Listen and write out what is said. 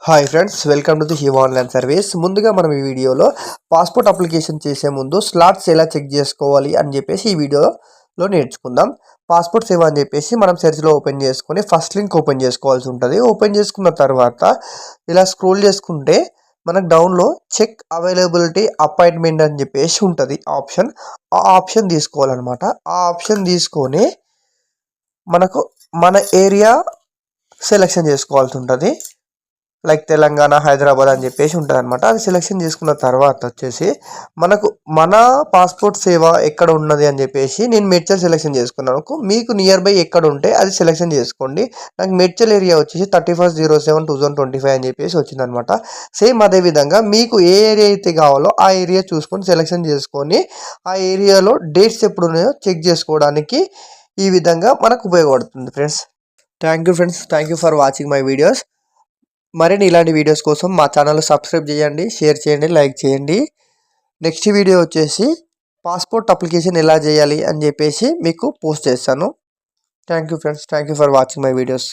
Hi friends, welcome to the have online service. ముందుగా మనం ఈ వీడియోలో పాస్పోర్ట్ అప్లికేషన్ చేసే ముందు స్లాట్స్ ఎలా చెక్ చేసుకోవాలి అని చెప్పేసి ఈ వీడియోలో నేర్చుకుందాం. పాస్పోర్ట్ సేవ అని చెప్పేసి మనం సెర్చ్లో ఓపెన్ చేసుకొని ఫస్ట్ లింక్ ఓపెన్ చేసుకోవాల్సి ఉంటుంది. ఓపెన్ చేసుకున్న తర్వాత ఇలా స్క్రోల్ చేసుకుంటే మనకు డౌన్లో చెక్ అవైలబిలిటీ అపాయింట్మెంట్ అని చెప్పేసి ఉంటుంది ఆప్షన్. ఆ ఆప్షన్ తీసుకోవాలన్నమాట. ఆ ఆప్షన్ తీసుకొని మనకు మన ఏరియా సెలెక్షన్ చేసుకోవాల్సి ఉంటుంది. లైక్ తెలంగాణ, హైదరాబాద్ అని చెప్పేసి ఉంటుంది అనమాట. అది సెలెక్షన్ చేసుకున్న తర్వాత వచ్చేసి మనకు మన పాస్పోర్ట్ సేవ ఎక్కడ ఉన్నది అని చెప్పేసి నేను మేడ్చల్ సెలెక్షన్ చేసుకున్నాను. మీకు నియర్ బై ఎక్కడ ఉంటే అది సెలెక్షన్ చేసుకోండి. నాకు మేడ్చల్ ఏరియా వచ్చేసి 31/07/2025 అని చెప్పేసి వచ్చిందనమాట. సేమ్ అదేవిధంగా మీకు ఏ ఏరియా అయితే కావాలో ఆ ఏరియా చూసుకొని సెలెక్షన్ చేసుకొని ఆ ఏరియాలో డేట్స్ ఎప్పుడు ఉన్నాయో చెక్ చేసుకోవడానికి ఈ విధంగా మనకు ఉపయోగపడుతుంది friends. Thank you for watching my videos. మరిన్ని ఇలాంటి వీడియోస్ కోసం మా ఛానల్ సబ్స్క్రైబ్ చేయండి, షేర్ చేయండి, లైక్ చేయండి. నెక్స్ట్ వీడియో వచ్చేసి పాస్పోర్ట్ అప్లికేషన్ ఎలా చేయాలి అని చెప్పేసి మీకు పోస్ట్ చేస్తాను. Thank you friends, thank you for watching my videos.